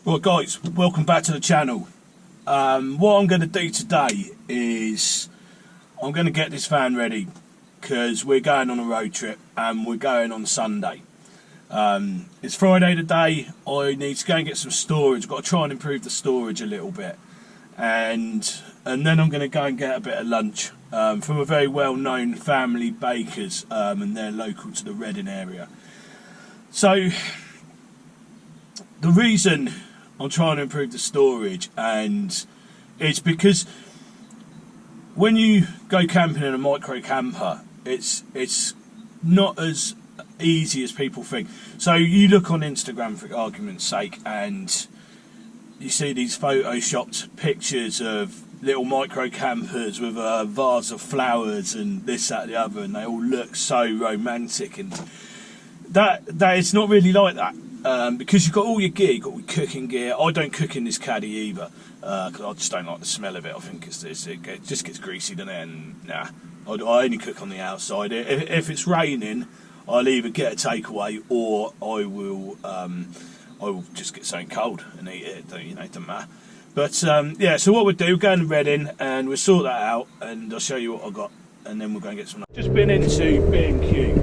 Right guys, welcome back to the channel. What I'm going to do today is I'm going to get this van ready because we're going on a road trip and we're going on Sunday. It's Friday today. I need to go and get some storage. I've got to try and improve the storage a little bit, and then I'm going to go and get a bit of lunch from a very well-known family bakers, and they're local to the Reading area. So the reason I'm trying to improve the storage, and it's because when you go camping in a micro camper, it's not as easy as people think. So you look on Instagram, for argument's sake, and you see these photoshopped pictures of little micro campers with a vase of flowers and this, that, the other, and they all look so romantic, and that it's not really like that. Because you've got all your gear, you've got all your cooking gear. I don't cook in this caddy either, because I just don't like the smell of it. I think it just gets greasy, doesn't it? And nah, I only cook on the outside. If it's raining, I'll either get a takeaway or I will just get something cold and eat it. You know, it doesn't matter. But yeah, so what we'll do, we'll go to Reading and we'll sort that out, and I'll show you what I've got, and then we'll go and get some. Just been into B&Q,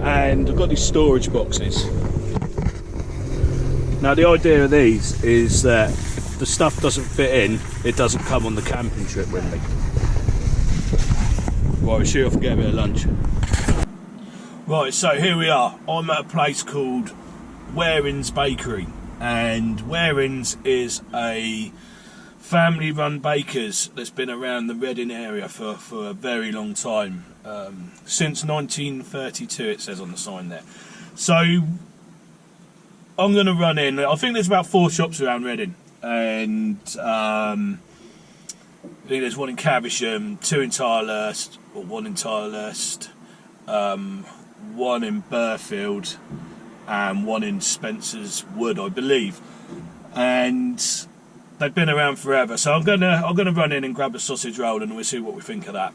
and I've got these storage boxes. Now the idea of these is that if the stuff doesn't fit in, it doesn't come on the camping trip with me. Right, we'll shoot off and get a bit of lunch. Right, so here we are. I'm at a place called Waring's Bakery, and Waring's is a family-run bakers that's been around the Reading area for a very long time. Since 1932, it says on the sign there. So I'm going to run in. I think there's about 4 shops around Reading, and I think there's one in Caversham, 2 in Tilehurst, or 1 in Tilehurst, 1 in Mansfield, and 1 in Spencer's Wood, I believe. And they've been around forever. So I'm gonna run in and grab a sausage roll, and we'll see what we think of that.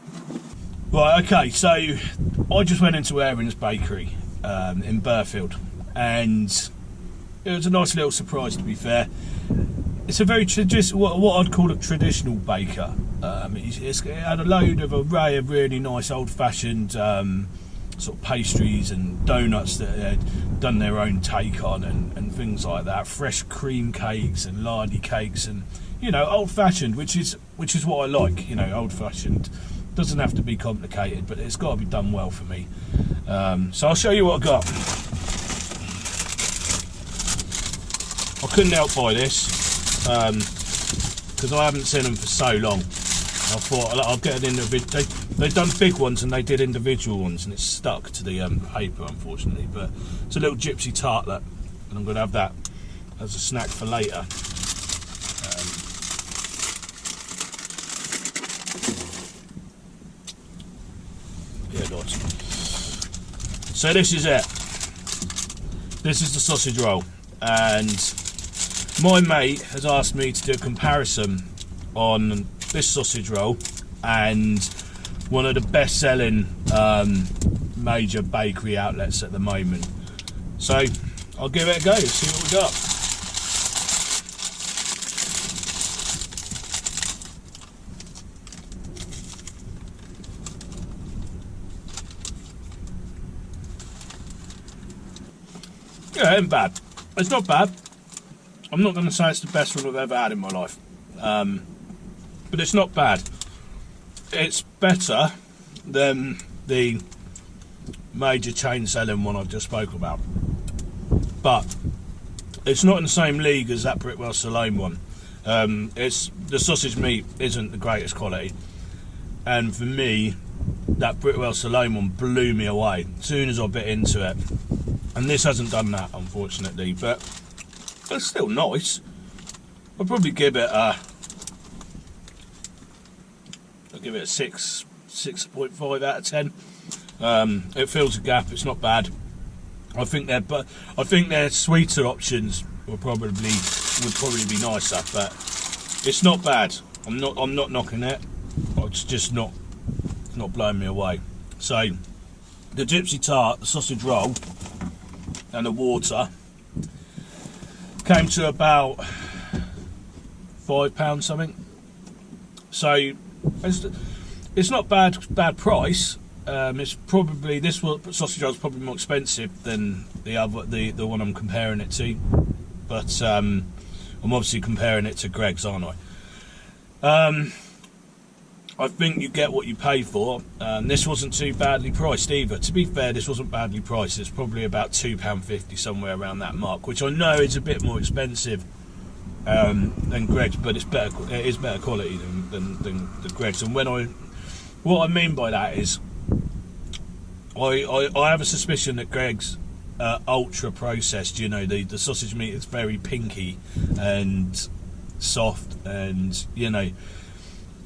Right, okay. So I just went into Waring's Bakery in Mansfield, and it was a nice little surprise, to be fair. It's a very what I'd call a traditional baker. It had a load of array of really nice old-fashioned sort of pastries and donuts that they'd done their own take on, and things like that. Fresh cream cakes and lardy cakes, and you know, old-fashioned, which is what I like. You know, old-fashioned doesn't have to be complicated, but it's got to be done well for me. So I'll show you what I got. I couldn't help buy this because I haven't seen them for so long. I thought I'll get an individual. They've done big ones and they did individual ones, and it's stuck to the paper, unfortunately. But it's a little gypsy tartlet, and I'm going to have that as a snack for later. Yeah, nice. So this is it. This is the sausage roll, and my mate has asked me to do a comparison on this sausage roll and one of the best-selling major bakery outlets at the moment. So I'll give it a go, see what we got. Yeah, it ain't bad. It's not bad. I'm not going to say it's the best one I've ever had in my life, but it's not bad. It's better than the major chain selling one I've just spoke about, but it's not in the same league as that Brickwell Salome one. The sausage meat isn't the greatest quality, and for me, that Brickwell Salome one blew me away as soon as I bit into it, and this hasn't done that, unfortunately, but it's still nice. I'll probably give it a 6.5 out of 10. It fills a gap. It's not bad. I think their sweeter options would probably be nicer, but it's not bad. I'm not knocking it. It's just not blowing me away. So the gypsy tart, the sausage roll, and the water. came to about £5 something. So it's not bad price. It's probably sausage roll is probably more expensive than the one I'm comparing it to, but I'm obviously comparing it to Greg's, aren't I? I think you get what you pay for. This wasn't too badly priced either. To be fair, this wasn't badly priced. It's probably about £2.50, somewhere around that mark, which I know is a bit more expensive than Greg's, but it is better quality than the Greg's. And what I mean by that is, I have a suspicion that Greg's ultra processed. You know, the sausage meat is very pinky and soft, and you know.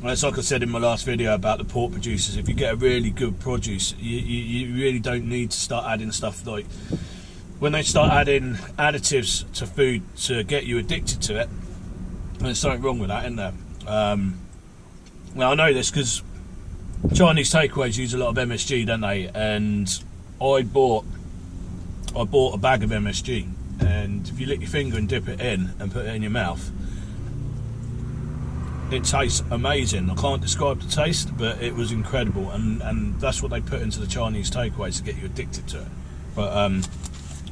It's like I said in my last video about the pork producers. If you get a really good produce, you really don't need to start adding stuff like when they start adding additives to food to get you addicted to it. And there's something wrong with that, isn't there? Now I know this because Chinese takeaways use a lot of MSG, don't they? And I bought a bag of MSG, and if you lick your finger and dip it in and put it in your mouth, it tastes amazing. I can't describe the taste, but it was incredible, and that's what they put into the Chinese takeaways to get you addicted to it. But I'll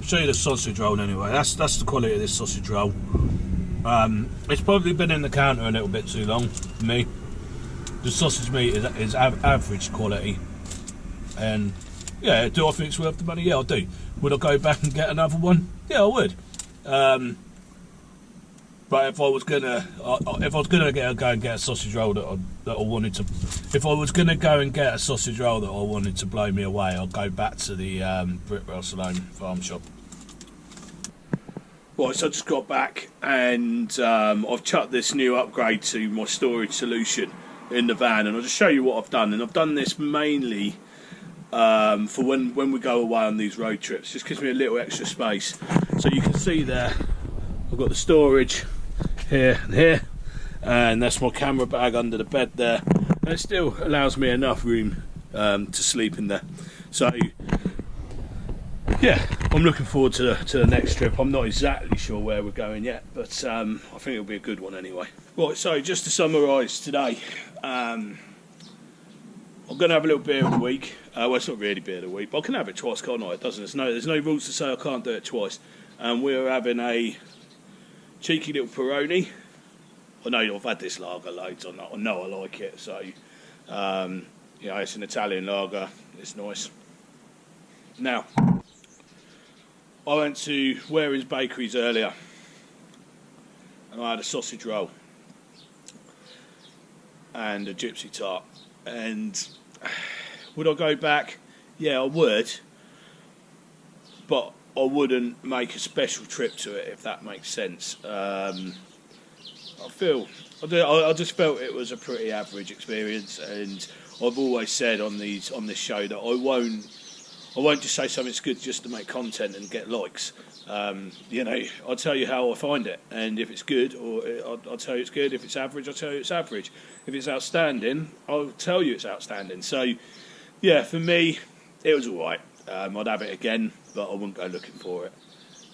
show you the sausage roll anyway. That's the quality of this sausage roll. It's probably been in the counter a little bit too long for me. The sausage meat is average quality, and yeah, do I think it's worth the money? Yeah, I do. Would I go back and get another one? Yeah, I would. But if I was gonna go and get a sausage roll that I wanted to, if I was gonna go and get a sausage roll that I wanted to blow me away, I'll go back to the Brickvale Salone farm shop. Right, so I just got back, and I've chucked this new upgrade to my storage solution in the van, and I'll just show you what I've done. And I've done this mainly for when we go away on these road trips. Just gives me a little extra space. So you can see there, I've got the storage here and here, and that's my camera bag under the bed there, and it still allows me enough room to sleep in there. So yeah, I'm looking forward to the next trip. I'm not exactly sure where we're going yet, but I think it'll be a good one anyway. Right, so just to summarise today, I'm going to have a little beer of the week. Well, it's not really beer of the week, but I can have it twice, can't I? It doesn't. There's no rules to say I can't do it twice. And we're having a cheeky little Peroni. I know I've had this lager loads. I know I like it. So, you know, it's an Italian lager. It's nice. Now, I went to Waring's Bakeries earlier, and I had a sausage roll and a gypsy tart. And would I go back? Yeah, I would. But I wouldn't make a special trip to it, if that makes sense. I just felt it was a pretty average experience, and I've always said on this show that I won't just say something's good just to make content and get likes. You know, I'll tell you how I find it, and if it's good, or I'll tell you it's good. If it's average, I'll tell you it's average. If it's outstanding, I'll tell you it's outstanding. So, yeah, for me, it was all right. I'd have it again, but I wouldn't go looking for it.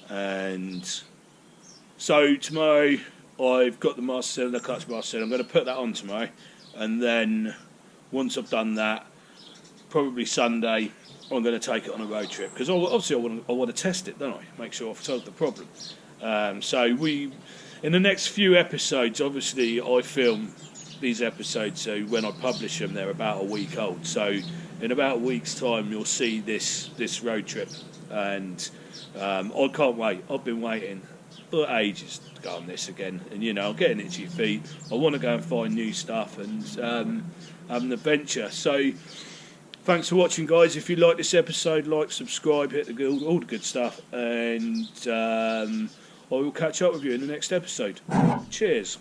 And so tomorrow, I've got the master cylinder, clutch master cylinder. I'm going to put that on tomorrow, and then once I've done that, probably Sunday, I'm going to take it on a road trip, because obviously I want to test it, don't I? Make sure I've solved the problem. So in the next few episodes, obviously I film these episodes, so when I publish them, they're about a week old. So in about a week's time, you'll see this road trip, and I can't wait. I've been waiting for ages to go on this again, and you know, I'm getting itchy feet. I want to go and find new stuff and have an adventure. So thanks for watching, guys. If you like this episode, like, subscribe, hit all the good stuff, and I will catch up with you in the next episode. Cheers.